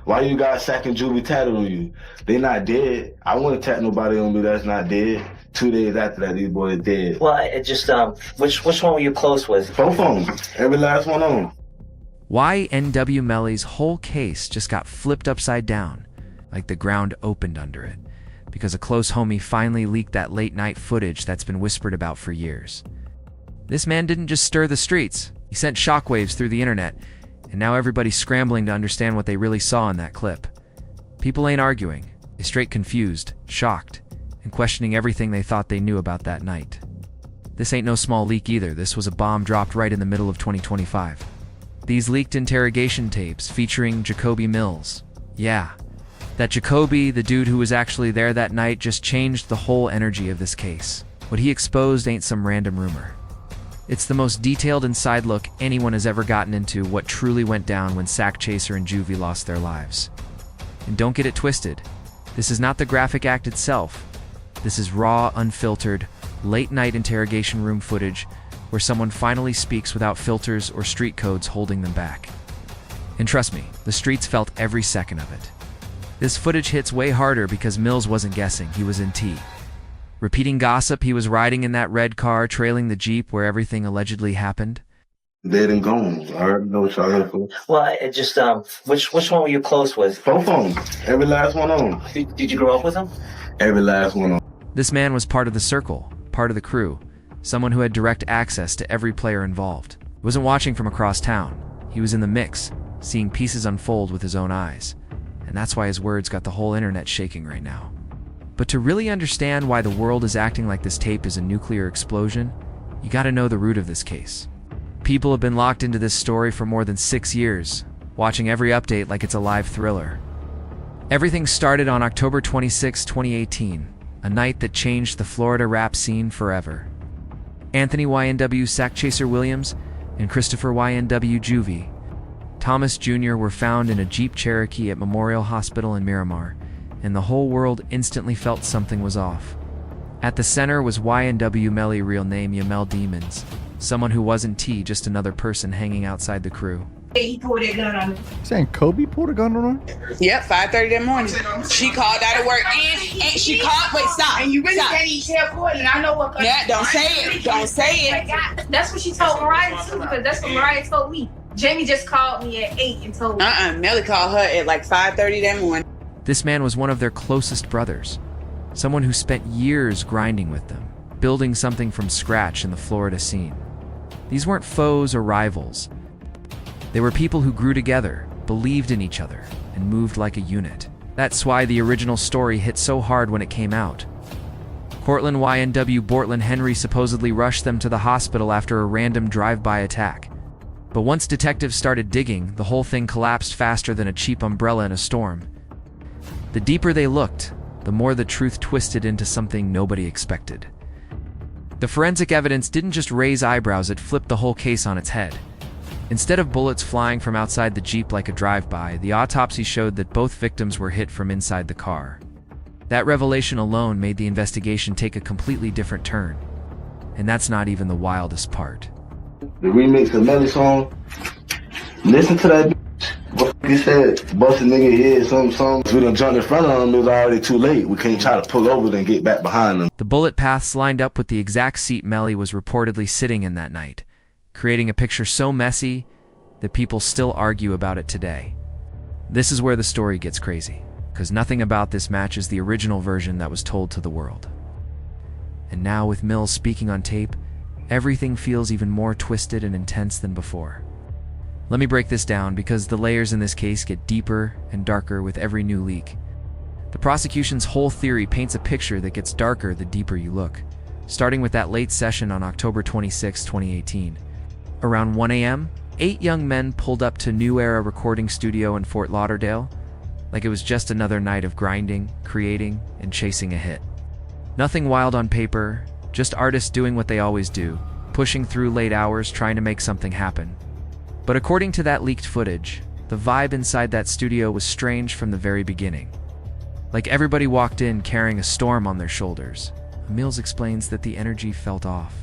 Why you got Sack and Juvie tatted on you? They not dead. I wouldn't tat nobody on me that's not dead. 2 days after that, these boys dead. Well, it just, which one were you close with? Both of them. Every last one of them. YNW Melly's whole case just got flipped upside down, like the ground opened under it, because a close homie finally leaked that late-night footage that's been whispered about for years. This man didn't just stir the streets, he sent shockwaves through the internet, and now everybody's scrambling to understand what they really saw in that clip. People ain't arguing, they're straight confused, shocked, and questioning everything they thought they knew about that night. This ain't no small leak either, this was a bomb dropped right in the middle of 2025. These leaked interrogation tapes featuring Jacoby Mills. Yeah, that Jacoby, the dude who was actually there that night, just changed the whole energy of this case. What he exposed ain't some random rumor. It's the most detailed inside look anyone has ever gotten into what truly went down when Sack Chaser and Juvie lost their lives. And don't get it twisted, this is not the graphic act itself. This is raw, unfiltered, late-night interrogation room footage where someone finally speaks without filters or street codes holding them back. And trust me, the streets felt every second of it. This footage hits way harder because Mills wasn't guessing, he was in T. Repeating gossip, he was riding in that red car trailing the Jeep where everything allegedly happened. Dead and gone. I already know what y'all here for. Well, it just, which one were you close with? Both of them. Every last one of them. Did you grow up with him? Every last one of them. This man was part of the circle, part of the crew, someone who had direct access to every player involved. He wasn't watching from across town. He was in the mix, seeing pieces unfold with his own eyes. And that's why his words got the whole internet shaking right now. But to really understand why the world is acting like this tape is a nuclear explosion, you gotta know the root of this case. People have been locked into this story for more than 6 years, watching every update like it's a live thriller. Everything started on October 26, 2018, a night that changed the Florida rap scene forever. Anthony YNW Sack Chaser Williams and Christopher YNW Juvie Thomas Jr. were found in a Jeep Cherokee at Memorial Hospital in Miramar, and the whole world instantly felt something was off. At the center was YNW Melly, real name Yamel Demons, someone who wasn't T, just another person hanging outside the crew. He pulled that gun on me. Saying Kobe pulled a gun on her? Yep, 5:30 that morning. She called out of work and she called. Wait, stop. And you really can't even tell Bortlen. I know what. Yeah, don't say it. Don't say it. That's what she told Mariah too, because that's what Mariah told me. Jamie just called me at 8 and told me. Melly called her at like 5:30 that morning. This man was one of their closest brothers, someone who spent years grinding with them, building something from scratch in the Florida scene. These weren't foes or rivals. They were people who grew together, believed in each other, and moved like a unit. That's why the original story hit so hard when it came out. Cortland YNW Bortlen Henry supposedly rushed them to the hospital after a random drive-by attack. But once detectives started digging, the whole thing collapsed faster than a cheap umbrella in a storm. The deeper they looked, the more the truth twisted into something nobody expected. The forensic evidence didn't just raise eyebrows, it flipped the whole case on its head. Instead of bullets flying from outside the Jeep like a drive-by, the autopsy showed that both victims were hit from inside the car. That revelation alone made the investigation take a completely different turn. And that's not even the wildest part. The remix of Melly song, listen to that what he said, bust a nigga head, some. We done jumped in front of them, it was already too late. We can't try to pull over and get back behind them. The bullet paths lined up with the exact seat Melly was reportedly sitting in that night, creating a picture so messy that people still argue about it today. This is where the story gets crazy, because nothing about this matches the original version that was told to the world. And now with Mills speaking on tape, everything feels even more twisted and intense than before. Let me break this down because the layers in this case get deeper and darker with every new leak. The prosecution's whole theory paints a picture that gets darker the deeper you look, starting with that late session on October 26, 2018. Around 1 a.m., 8 young men pulled up to New Era Recording Studio in Fort Lauderdale, like it was just another night of grinding, creating, and chasing a hit. Nothing wild on paper, just artists doing what they always do, pushing through late hours trying to make something happen. But according to that leaked footage, the vibe inside that studio was strange from the very beginning. Like everybody walked in carrying a storm on their shoulders. Mills explains that the energy felt off,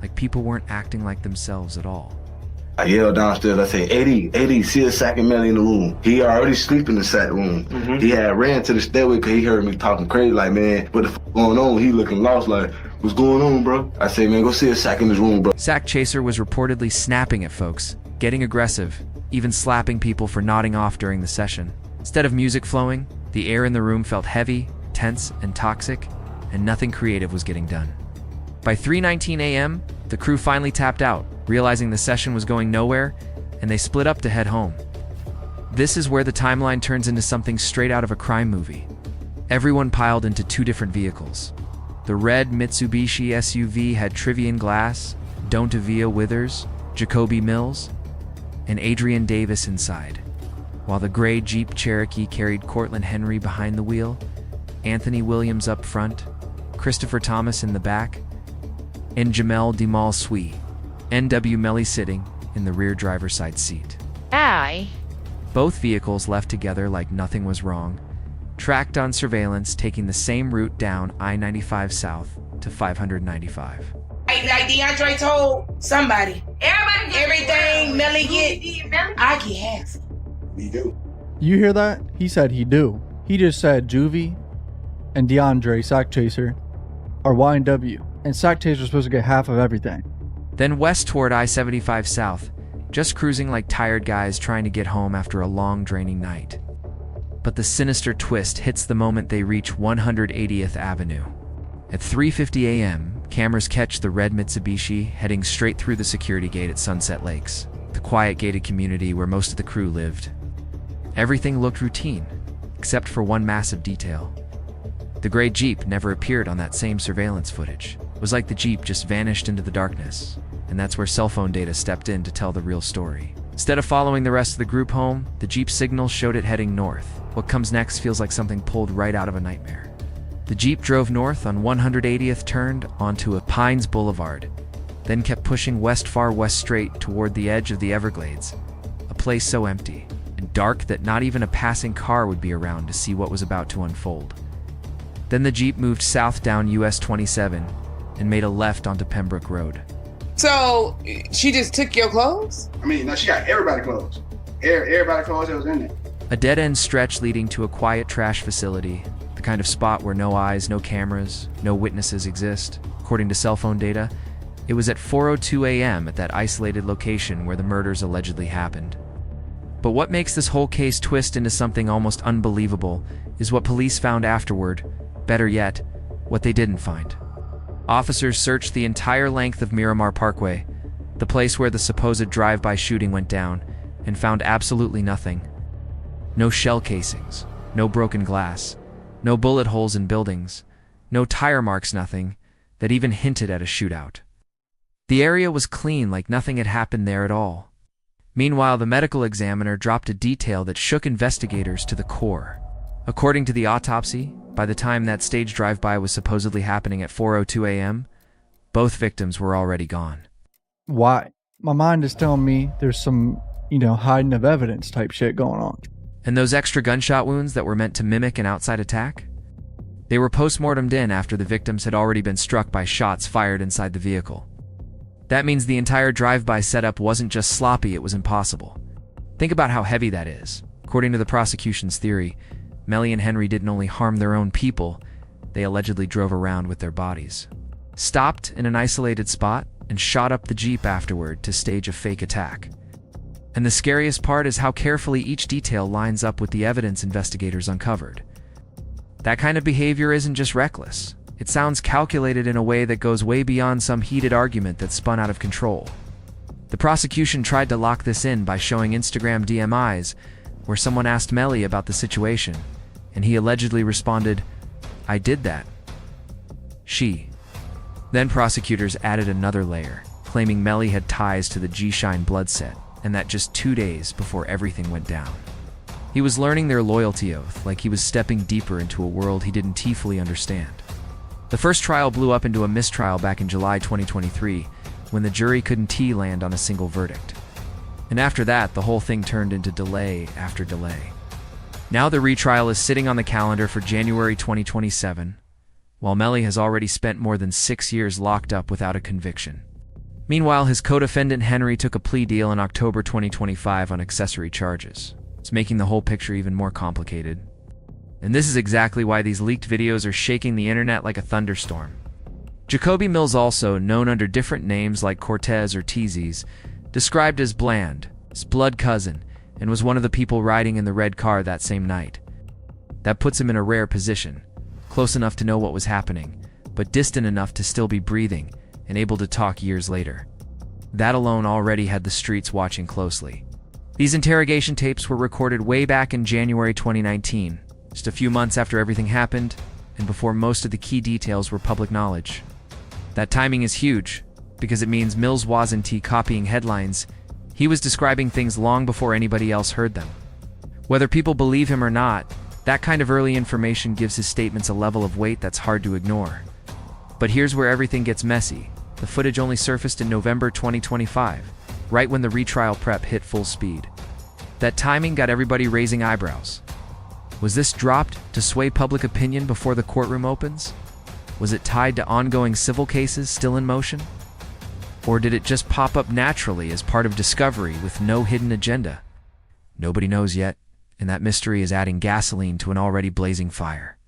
like people weren't acting like themselves at all. I yelled downstairs, I said, AD, see a Sack and Melly in the room. He already sleep in the Sack room. He had ran to the stairway because he heard me talking crazy, like, man, what the f going on? He looking lost, like, what's going on, bro? I say, man, go see a Sack in his room, bro. Sack Chaser was reportedly snapping at folks, getting aggressive, even slapping people for nodding off during the session. Instead of music flowing, the air in the room felt heavy, tense, and toxic, and nothing creative was getting done. By 3:19 a.m., the crew finally tapped out, realizing the session was going nowhere, and they split up to head home. This is where the timeline turns into something straight out of a crime movie. Everyone piled into two different vehicles. The red Mitsubishi SUV had Trivian Glass, Dontavia Withers, Jacoby Mills, and Adrian Davis inside, while the gray Jeep Cherokee carried Cortland Henry behind the wheel, Anthony Williams up front, Christopher Thomas in the back, and Jamel Demal Sui, YNW Melly sitting in the rear driver's side seat. Aye. Both vehicles left together like nothing was wrong, tracked on surveillance taking the same route down I-95 south to 595. Like DeAndre told somebody, everything Melly get, I get half. Me do. You hear that? He said he do. He just said Juvie and DeAndre, Sack Chaser, are YNW, and Sack Chaser's supposed to get half of everything. Then west toward I-75 south, just cruising like tired guys trying to get home after a long, draining night. But the sinister twist hits the moment they reach 180th Avenue. At 3:50 a.m., cameras catch the red Mitsubishi heading straight through the security gate at Sunset Lakes, the quiet gated community where most of the crew lived. Everything looked routine, except for one massive detail. The gray Jeep never appeared on that same surveillance footage. It was like the Jeep just vanished into the darkness, and that's where cell phone data stepped in to tell the real story. Instead of following the rest of the group home, the Jeep signal showed it heading north. What comes next feels like something pulled right out of a nightmare. The Jeep drove north on 180th, turned onto a Pines Boulevard, then kept pushing far west straight toward the edge of the Everglades, a place so empty and dark that not even a passing car would be around to see what was about to unfold. Then the Jeep moved south down US 27 and made a left onto Pembroke Road. So she just took your clothes? I mean, no, she got everybody clothes. Everybody clothes that was in there. A dead-end stretch leading to a quiet trash facility, the kind of spot where no eyes, no cameras, no witnesses exist. According to cell phone data, it was at 4:02 a.m. at that isolated location where the murders allegedly happened. But what makes this whole case twist into something almost unbelievable is what police found afterward. Better yet, what they didn't find. Officers searched the entire length of Miramar Parkway, the place where the supposed drive-by shooting went down, and found absolutely nothing. No shell casings, no broken glass, no bullet holes in buildings, no tire marks, nothing that even hinted at a shootout. The area was clean, like nothing had happened there at all. Meanwhile, the medical examiner dropped a detail that shook investigators to the core. According to the autopsy, by the time that stage drive-by was supposedly happening at 4:02 a.m., both victims were already gone. Why? My mind is telling me there's some, hiding of evidence type shit going on. And those extra gunshot wounds that were meant to mimic an outside attack? They were post-mortemed in after the victims had already been struck by shots fired inside the vehicle. That means the entire drive-by setup wasn't just sloppy, it was impossible. Think about how heavy that is. According to the prosecution's theory, Melly and Henry didn't only harm their own people, they allegedly drove around with their bodies, stopped in an isolated spot, and shot up the Jeep afterward to stage a fake attack. And the scariest part is how carefully each detail lines up with the evidence investigators uncovered. That kind of behavior isn't just reckless. It sounds calculated in a way that goes way beyond some heated argument that spun out of control. The prosecution tried to lock this in by showing Instagram DMIs where someone asked Melly about the situation, and he allegedly responded, "I did that." She. Then prosecutors added another layer, claiming Melly had ties to the G-Shine blood set, and that just 2 days before everything went down. He was learning their loyalty oath, like he was stepping deeper into a world he didn't fully understand. The first trial blew up into a mistrial back in July 2023, when the jury couldn't land on a single verdict. And after that, the whole thing turned into delay after delay. Now the retrial is sitting on the calendar for January 2027, while Melly has already spent more than 6 years locked up without a conviction. Meanwhile, his co-defendant Henry took a plea deal in October 2025 on accessory charges. It's making the whole picture even more complicated. And this is exactly why these leaked videos are shaking the internet like a thunderstorm. Jacoby Mills, also known under different names like Cortez or Teezies, described as Bland, his blood cousin, and was one of the people riding in the red car that same night. That puts him in a rare position, close enough to know what was happening, but distant enough to still be breathing and able to talk years later. That alone already had the streets watching closely. These interrogation tapes were recorded way back in January 2019, just a few months after everything happened, and before most of the key details were public knowledge. That timing is huge, because it means Mills wasn't copying headlines. He was describing things long before anybody else heard them. Whether people believe him or not, that kind of early information gives his statements a level of weight that's hard to ignore. But here's where everything gets messy. The footage only surfaced in November 2025, right when the retrial prep hit full speed. That timing got everybody raising eyebrows. Was this dropped to sway public opinion before the courtroom opens? Was it tied to ongoing civil cases still in motion? Or did it just pop up naturally as part of discovery with no hidden agenda? Nobody knows yet, and that mystery is adding gasoline to an already blazing fire.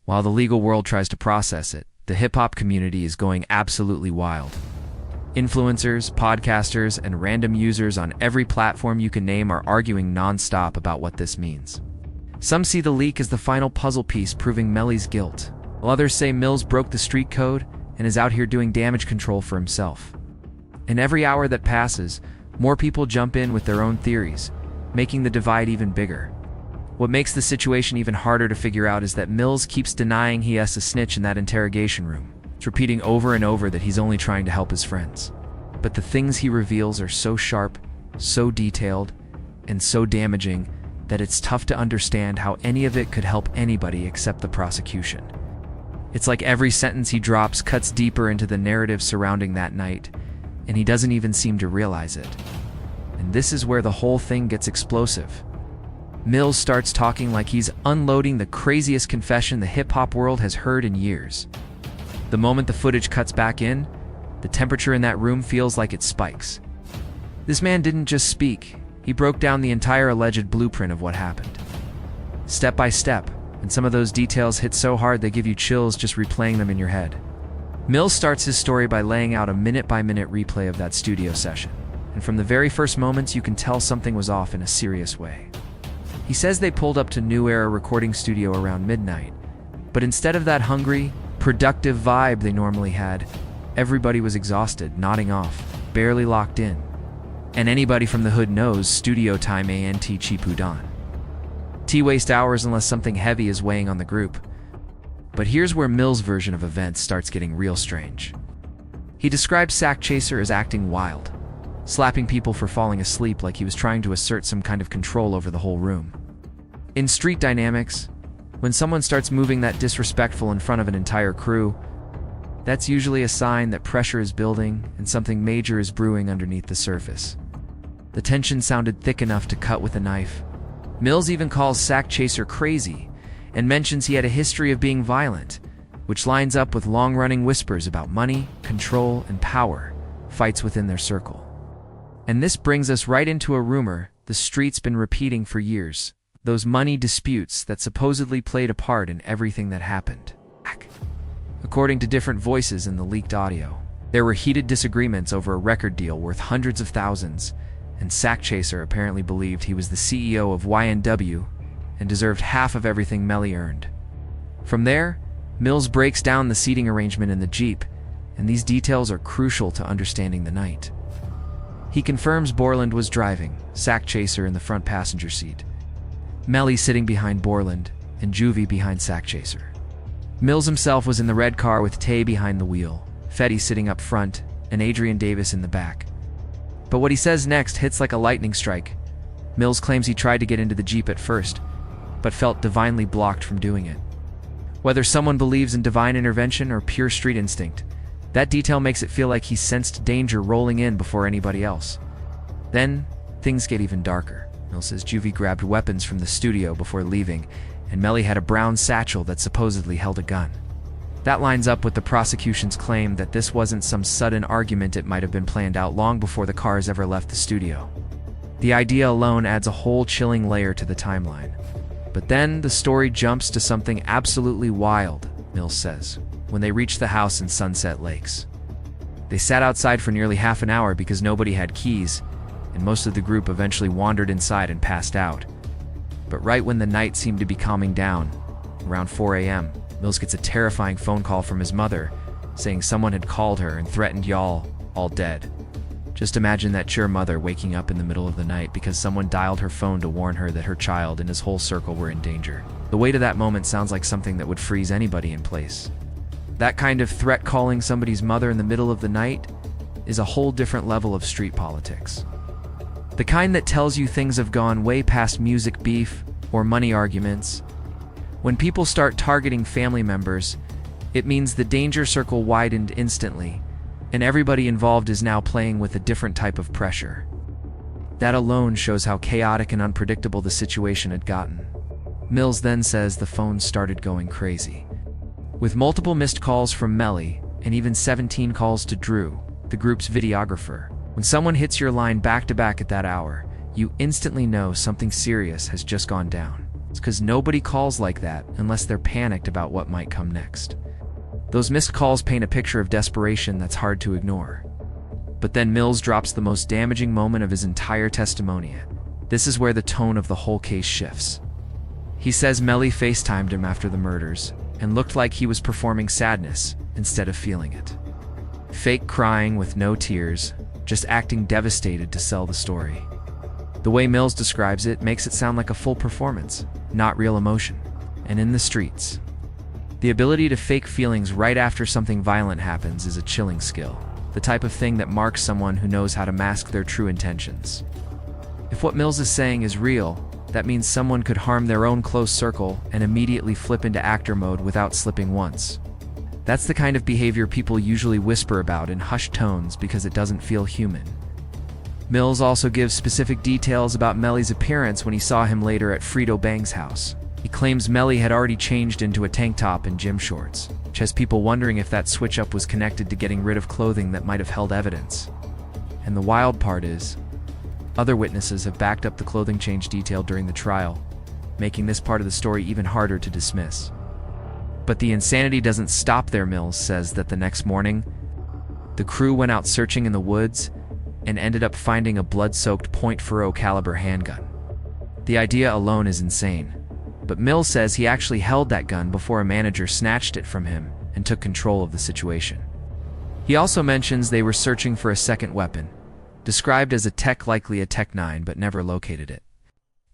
While the legal world tries to process it, the hip-hop community is going absolutely wild. Influencers, podcasters, and random users on every platform you can name are arguing non-stop about what this means. Some see the leak as the final puzzle piece proving Melly's guilt, while others say Mills broke the street code and is out here doing damage control for himself. In every hour that passes, more people jump in with their own theories, making the divide even bigger. What makes the situation even harder to figure out is that Mills keeps denying he has a snitch in that interrogation room. It's repeating over and over that he's only trying to help his friends. But the things he reveals are so sharp, so detailed, and so damaging that it's tough to understand how any of it could help anybody except the prosecution. It's like every sentence he drops cuts deeper into the narrative surrounding that night, and he doesn't even seem to realize it. And this is where the whole thing gets explosive. Mills starts talking like he's unloading the craziest confession the hip-hop world has heard in years. The moment the footage cuts back in, the temperature in that room feels like it spikes. This man didn't just speak, he broke down the entire alleged blueprint of what happened. Step by step, and some of those details hit so hard they give you chills just replaying them in your head. Mills starts his story by laying out a minute-by-minute replay of that studio session, and from the very first moments you can tell something was off in a serious way. He says they pulled up to New Era recording studio around midnight, but instead of that hungry, productive vibe they normally had, everybody was exhausted, nodding off, barely locked in. And anybody from the hood knows studio time ain't cheapu don. Waste hours unless something heavy is weighing on the group. But here's where Mills' version of events starts getting real strange. He describes Sack Chaser as acting wild, slapping people for falling asleep like he was trying to assert some kind of control over the whole room. In street dynamics, when someone starts moving that disrespectful in front of an entire crew, that's usually a sign that pressure is building and something major is brewing underneath the surface. The tension sounded thick enough to cut with a knife. Mills even calls Sack Chaser crazy and mentions he had a history of being violent, which lines up with long-running whispers about money, control, and power, fights within their circle. And this brings us right into a rumor the street's been repeating for years, those money disputes that supposedly played a part in everything that happened. According to different voices in the leaked audio, there were heated disagreements over a record deal worth hundreds of thousands, and Sack Chaser apparently believed he was the CEO of YNW and deserved half of everything Melly earned. From there, Mills breaks down the seating arrangement in the Jeep, and these details are crucial to understanding the night. He confirms Bortlen was driving, Sack Chaser in the front passenger seat, Melly sitting behind Bortlen, and Juvie behind Sack Chaser. Mills himself was in the red car with Tay behind the wheel, Fetty sitting up front, and Adrian Davis in the back. But what he says next hits like a lightning strike. Mills claims he tried to get into the Jeep at first, but felt divinely blocked from doing it. Whether someone believes in divine intervention or pure street instinct, that detail makes it feel like he sensed danger rolling in before anybody else. Then, things get even darker. Mills says Juvie grabbed weapons from the studio before leaving, and Melly had a brown satchel that supposedly held a gun. That lines up with the prosecution's claim that this wasn't some sudden argument, it might have been planned out long before the cars ever left the studio. The idea alone adds a whole chilling layer to the timeline. But then the story jumps to something absolutely wild, Mills says, when they reached the house in Sunset Lakes. They sat outside for nearly half an hour because nobody had keys, and most of the group eventually wandered inside and passed out. But right when the night seemed to be calming down, around 4 a.m., Mills gets a terrifying phone call from his mother, saying someone had called her and threatened y'all all dead. Just imagine that your mother waking up in the middle of the night because someone dialed her phone to warn her that her child and his whole circle were in danger. The weight of that moment sounds like something that would freeze anybody in place. That kind of threat calling somebody's mother in the middle of the night is a whole different level of street politics. The kind that tells you things have gone way past music beef or money arguments. When people start targeting family members, it means the danger circle widened instantly, and everybody involved is now playing with a different type of pressure. That alone shows how chaotic and unpredictable the situation had gotten. Mills then says the phone started going crazy. With multiple missed calls from Melly, and even 17 calls to Drew, the group's videographer, when someone hits your line back-to-back at that hour, you instantly know something serious has just gone down. It's because nobody calls like that unless they're panicked about what might come next. Those missed calls paint a picture of desperation that's hard to ignore. But then Mills drops the most damaging moment of his entire testimony. This is where the tone of the whole case shifts. He says Melly FaceTimed him after the murders and looked like he was performing sadness instead of feeling it. Fake crying with no tears, just acting devastated to sell the story. The way Mills describes it makes it sound like a full performance, not real emotion. And in the streets, the ability to fake feelings right after something violent happens is a chilling skill, the type of thing that marks someone who knows how to mask their true intentions. If what Mills is saying is real, that means someone could harm their own close circle and immediately flip into actor mode without slipping once. That's the kind of behavior people usually whisper about in hushed tones because it doesn't feel human. Mills also gives specific details about Melly's appearance when he saw him later at Frito Bang's house. He claims Melly had already changed into a tank top and gym shorts, which has people wondering if that switch-up was connected to getting rid of clothing that might have held evidence. And the wild part is, other witnesses have backed up the clothing change detail during the trial, making this part of the story even harder to dismiss. But the insanity doesn't stop there. Mills says that the next morning, the crew went out searching in the woods and ended up finding a blood-soaked .40 caliber handgun. The idea alone is insane, but Mills says he actually held that gun before a manager snatched it from him and took control of the situation. He also mentions they were searching for a second weapon, described as a tech, likely a Tech 9, but never located it.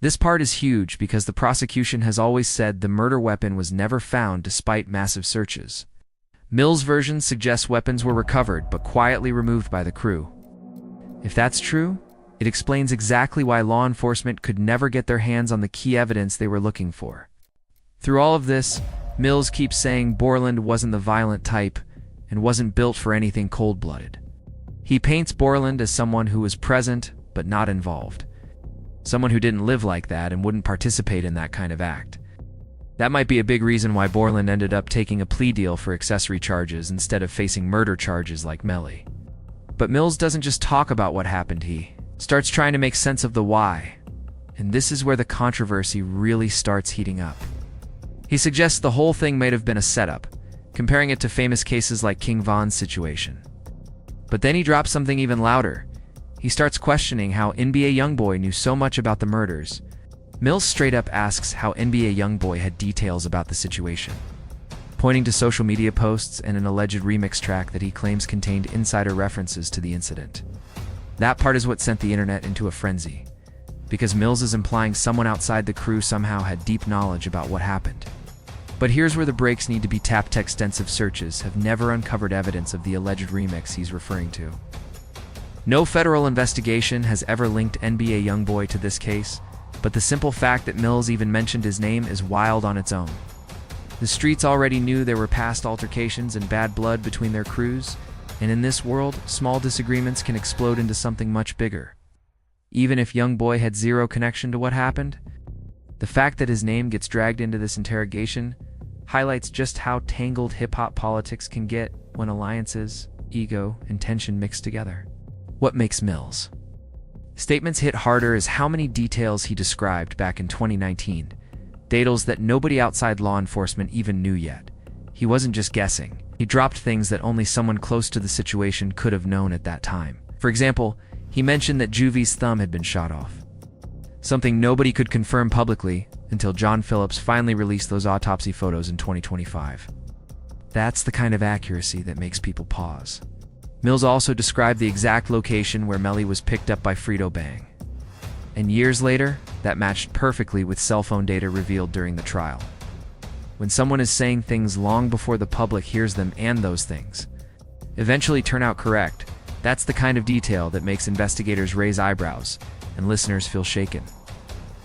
This part is huge because the prosecution has always said the murder weapon was never found despite massive searches. Mills' version suggests weapons were recovered but quietly removed by the crew. If that's true, it explains exactly why law enforcement could never get their hands on the key evidence they were looking for. Through all of this, Mills keeps saying Bortlen wasn't the violent type and wasn't built for anything cold-blooded. He paints Bortlen as someone who was present but not involved. Someone who didn't live like that and wouldn't participate in that kind of act. That might be a big reason why Bortlen ended up taking a plea deal for accessory charges instead of facing murder charges like Melly. But Mills doesn't just talk about what happened, he starts trying to make sense of the why. And this is where the controversy really starts heating up. He suggests the whole thing might have been a setup, comparing it to famous cases like King Von's situation. But then he drops something even louder. He starts questioning how NBA Youngboy knew so much about the murders. Mills straight up asks how NBA Youngboy had details about the situation, pointing to social media posts and an alleged remix track that he claims contained insider references to the incident. That part is what sent the internet into a frenzy, because Mills is implying someone outside the crew somehow had deep knowledge about what happened. But here's where the brakes need to be tapped. Extensive searches have never uncovered evidence of the alleged remix he's referring to. No federal investigation has ever linked NBA Youngboy to this case, but the simple fact that Mills even mentioned his name is wild on its own. The streets already knew there were past altercations and bad blood between their crews, and in this world, small disagreements can explode into something much bigger. Even if Youngboy had zero connection to what happened, the fact that his name gets dragged into this interrogation highlights just how tangled hip-hop politics can get when alliances, ego, and tension mix together. What makes Mills? Statements hit harder as how many details he described back in 2019, details that nobody outside law enforcement even knew yet. He wasn't just guessing. He dropped things that only someone close to the situation could have known at that time. For example, he mentioned that Juvie's thumb had been shot off, something nobody could confirm publicly until John Phillips finally released those autopsy photos in 2025. That's the kind of accuracy that makes people pause. Mills also described the exact location where Melly was picked up by Frito Bang. And years later, that matched perfectly with cell phone data revealed during the trial. When someone is saying things long before the public hears them and those things eventually turn out correct, that's the kind of detail that makes investigators raise eyebrows and listeners feel shaken.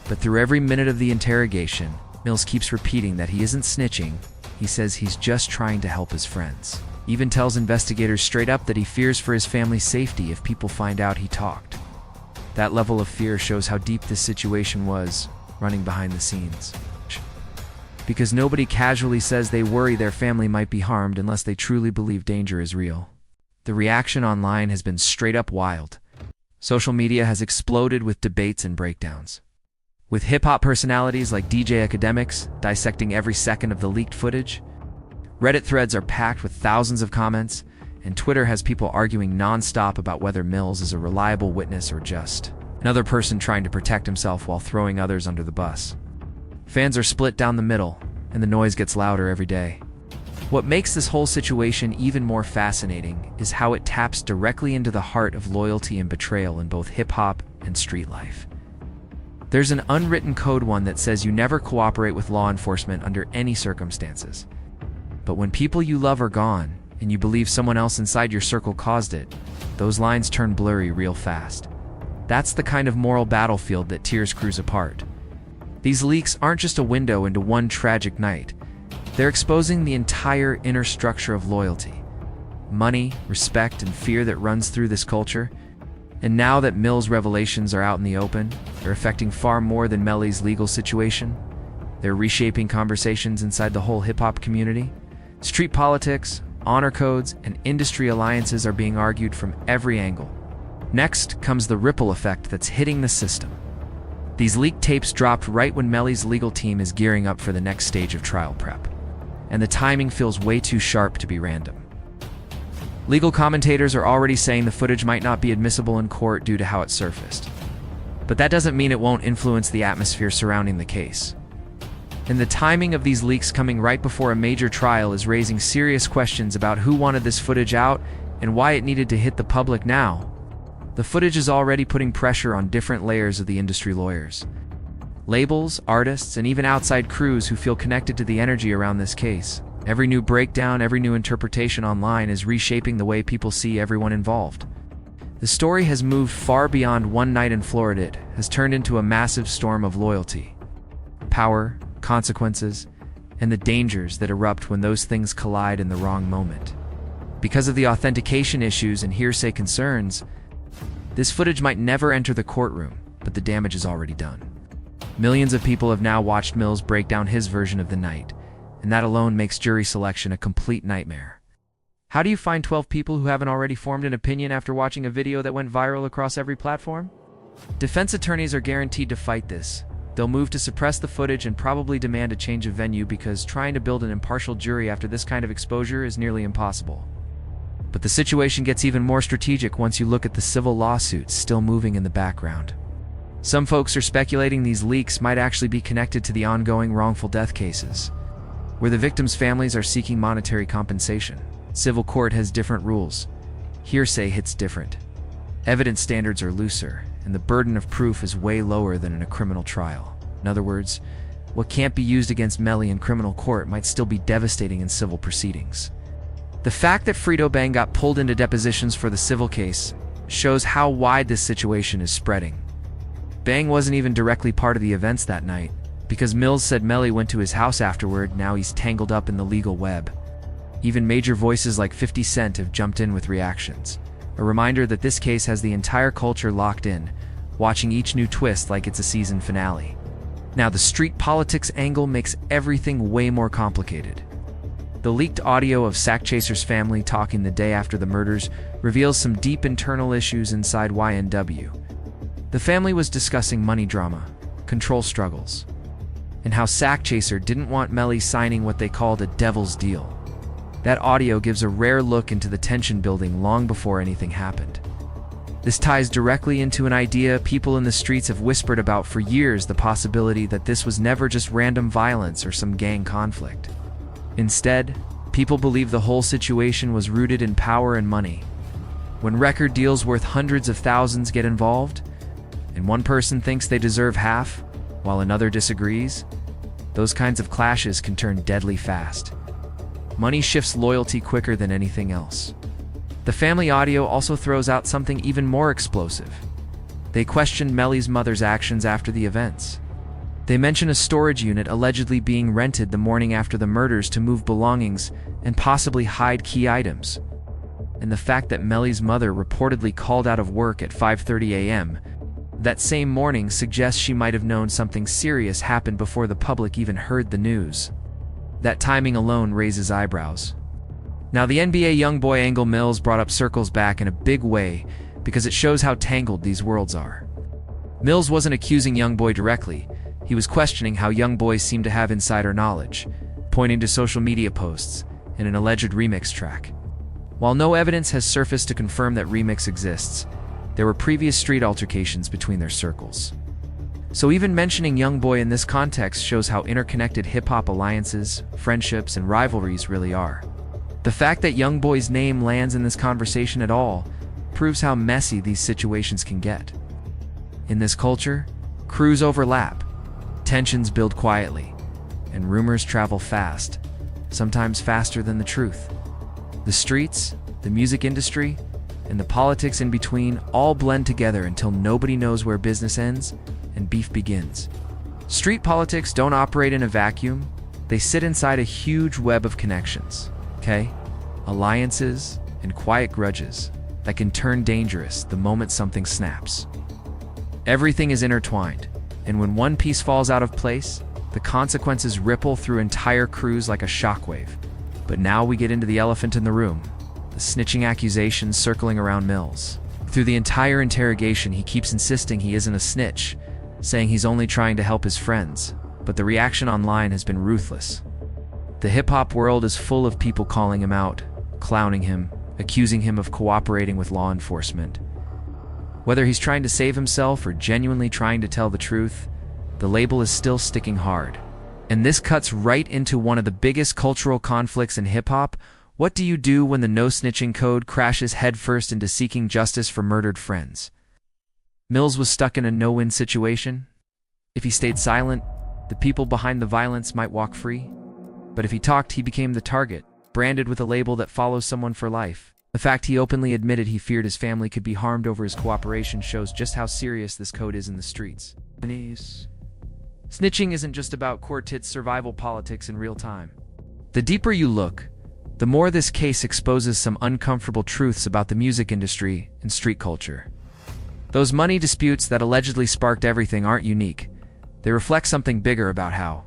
But through every minute of the interrogation, Mills keeps repeating that he isn't snitching. He says he's just trying to help his friends. He even tells investigators straight up that he fears for his family's safety if people find out he talked. That level of fear shows how deep this situation was, running behind the scenes. Because nobody casually says they worry their family might be harmed unless they truly believe danger is real. The reaction online has been straight up wild. Social media has exploded with debates and breakdowns, with hip-hop personalities like DJ Academics dissecting every second of the leaked footage. Reddit threads are packed with thousands of comments, and Twitter has people arguing non-stop about whether Mills is a reliable witness or just another person trying to protect himself while throwing others under the bus. Fans are split down the middle, and the noise gets louder every day. What makes this whole situation even more fascinating is how it taps directly into the heart of loyalty and betrayal in both hip-hop and street life. There's an unwritten code one that says you never cooperate with law enforcement under any circumstances. But when people you love are gone, and you believe someone else inside your circle caused it, those lines turn blurry real fast. That's the kind of moral battlefield that tears crews apart. These leaks aren't just a window into one tragic night. They're exposing the entire inner structure of loyalty, money, respect, and fear that runs through this culture. And now that Mills' revelations are out in the open, they're affecting far more than Melly's legal situation. They're reshaping conversations inside the whole hip-hop community. Street politics, honor codes, and industry alliances are being argued from every angle. Next comes the ripple effect that's hitting the system. These leaked tapes dropped right when Melly's legal team is gearing up for the next stage of trial prep. And the timing feels way too sharp to be random. Legal commentators are already saying the footage might not be admissible in court due to how it surfaced. But that doesn't mean it won't influence the atmosphere surrounding the case. And the timing of these leaks coming right before a major trial is raising serious questions about who wanted this footage out and why it needed to hit the public now. The footage is already putting pressure on different layers of the industry lawyers, labels, artists, and even outside crews who feel connected to the energy around this case. Every new breakdown, every new interpretation online is reshaping the way people see everyone involved. The story has moved far beyond one night in Florida. It has turned into a massive storm of loyalty, power, consequences, and the dangers that erupt when those things collide in the wrong moment. Because of the authentication issues and hearsay concerns, this footage might never enter the courtroom, but the damage is already done. Millions of people have now watched Mills break down his version of the night, and that alone makes jury selection a complete nightmare. How do you find 12 people who haven't already formed an opinion after watching a video that went viral across every platform? Defense attorneys are guaranteed to fight this. They'll move to suppress the footage and probably demand a change of venue because trying to build an impartial jury after this kind of exposure is nearly impossible. But the situation gets even more strategic once you look at the civil lawsuits still moving in the background. Some folks are speculating these leaks might actually be connected to the ongoing wrongful death cases, where the victims' families are seeking monetary compensation. Civil court has different rules. Hearsay hits different. Evidence standards are looser, and the burden of proof is way lower than in a criminal trial. In other words, what can't be used against Melly in criminal court might still be devastating in civil proceedings. The fact that Frito Bang got pulled into depositions for the civil case shows how wide this situation is spreading. Bang wasn't even directly part of the events that night. Because Mills said Melly went to his house afterward, now he's tangled up in the legal web. Even major voices like 50 Cent have jumped in with reactions. A reminder that this case has the entire culture locked in, watching each new twist like it's a season finale. Now, the street politics angle makes everything way more complicated. The leaked audio of Sackchaser's family talking the day after the murders reveals some deep internal issues inside YNW. The family was discussing money drama, control struggles, and how Sackchaser didn't want Melly signing what they called a devil's deal. That audio gives a rare look into the tension building long before anything happened. This ties directly into an idea people in the streets have whispered about for years, the possibility that this was never just random violence or some gang conflict. Instead, people believe the whole situation was rooted in power and money. When record deals worth hundreds of thousands get involved, and one person thinks they deserve half, while another disagrees, those kinds of clashes can turn deadly fast. Money shifts loyalty quicker than anything else. The family audio also throws out something even more explosive. They question Melly's mother's actions after the events. They mention a storage unit allegedly being rented the morning after the murders to move belongings and possibly hide key items. And the fact that Melly's mother reportedly called out of work at 5:30 a.m. that same morning suggests she might have known something serious happened before the public even heard the news. That timing alone raises eyebrows. Now, the NBA YoungBoy angle Mills brought up circles back in a big way because it shows how tangled these worlds are. Mills wasn't accusing YoungBoy directly. He was questioning how YoungBoy seemed to have insider knowledge, pointing to social media posts and an alleged remix track. While no evidence has surfaced to confirm that remix exists, there were previous street altercations between their circles. So even mentioning YoungBoy in this context shows how interconnected hip-hop alliances, friendships, and rivalries really are. The fact that YoungBoy's name lands in this conversation at all proves how messy these situations can get. In this culture, crews overlap, tensions build quietly, and rumors travel fast, sometimes faster than the truth. The streets, the music industry, and the politics in between all blend together until nobody knows where business ends and beef begins. Street politics don't operate in a vacuum. They sit inside a huge web of connections, alliances, and quiet grudges that can turn dangerous the moment something snaps. Everything is intertwined, and when one piece falls out of place, the consequences ripple through entire crews like a shockwave. But now we get into the elephant in the room, the snitching accusations circling around Mills. Through the entire interrogation, he keeps insisting he isn't a snitch, saying he's only trying to help his friends, but the reaction online has been ruthless. The hip-hop world is full of people calling him out, clowning him, accusing him of cooperating with law enforcement. Whether he's trying to save himself or genuinely trying to tell the truth, the label is still sticking hard. And this cuts right into one of the biggest cultural conflicts in hip-hop. What do you do when the no-snitching code crashes headfirst into seeking justice for murdered friends? Mills was stuck in a no-win situation. If he stayed silent, the people behind the violence might walk free. But if he talked, he became the target, branded with a label that follows someone for life. The fact he openly admitted he feared his family could be harmed over his cooperation shows just how serious this code is in the streets. Snitching isn't just about quartet's survival politics in real time. The deeper you look, the more this case exposes some uncomfortable truths about the music industry and street culture. Those money disputes that allegedly sparked everything aren't unique. They reflect something bigger about how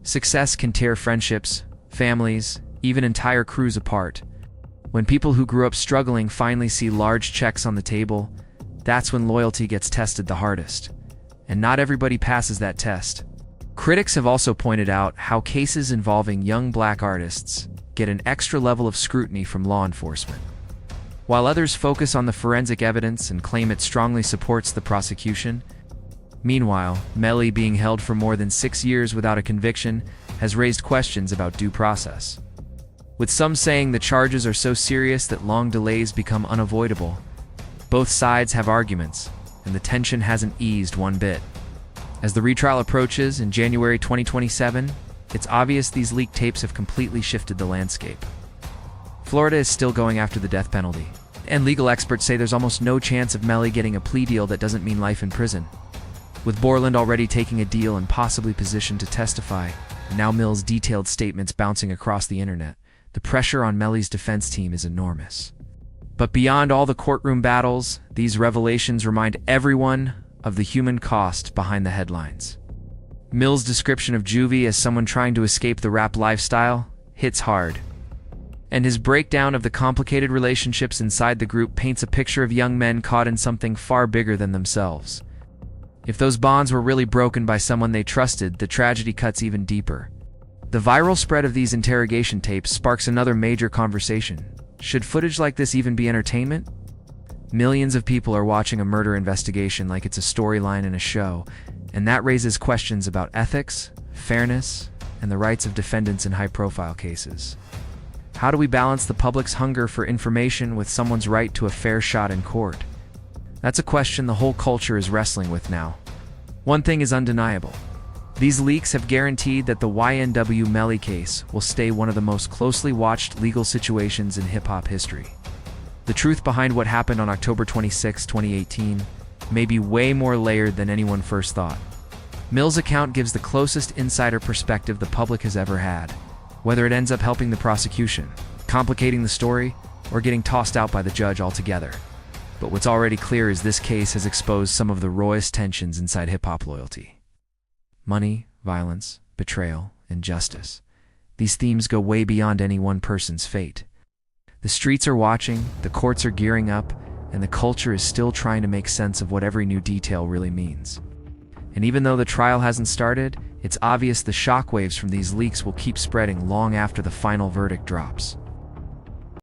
success can tear friendships, families, even entire crews apart. When people who grew up struggling finally see large checks on the table, that's when loyalty gets tested the hardest. And not everybody passes that test. Critics have also pointed out how cases involving young black artists get an extra level of scrutiny from law enforcement. While others focus on the forensic evidence and claim it strongly supports the prosecution, meanwhile, Melly being held for more than 6 years without a conviction has raised questions about due process. With some saying the charges are so serious that long delays become unavoidable, both sides have arguments, and the tension hasn't eased one bit. As the retrial approaches in January 2027, it's obvious these leaked tapes have completely shifted the landscape. Florida is still going after the death penalty, and legal experts say there's almost no chance of Melly getting a plea deal that doesn't mean life in prison. With Bortlen already taking a deal and possibly positioned to testify, and now Mills' detailed statements bouncing across the internet, the pressure on Melly's defense team is enormous. But beyond all the courtroom battles, these revelations remind everyone of the human cost behind the headlines. Mill's description of Juvie as someone trying to escape the rap lifestyle hits hard. And his breakdown of the complicated relationships inside the group paints a picture of young men caught in something far bigger than themselves. If those bonds were really broken by someone they trusted, the tragedy cuts even deeper. The viral spread of these interrogation tapes sparks another major conversation. Should footage like this even be entertainment? Millions of people are watching a murder investigation like it's a storyline in a show, and that raises questions about ethics, fairness, and the rights of defendants in high-profile cases. How do we balance the public's hunger for information with someone's right to a fair shot in court? That's a question the whole culture is wrestling with now. One thing is undeniable. These leaks have guaranteed that the YNW Melly case will stay one of the most closely watched legal situations in hip-hop history. The truth behind what happened on October 26, 2018, may be way more layered than anyone first thought. Mill's account gives the closest insider perspective the public has ever had, whether it ends up helping the prosecution, complicating the story, or getting tossed out by the judge altogether. But what's already clear is this case has exposed some of the rawest tensions inside hip-hop loyalty. Money, violence, betrayal, and justice. These themes go way beyond any one person's fate. The streets are watching, the courts are gearing up, and the culture is still trying to make sense of what every new detail really means. And even though the trial hasn't started, it's obvious the shockwaves from these leaks will keep spreading long after the final verdict drops.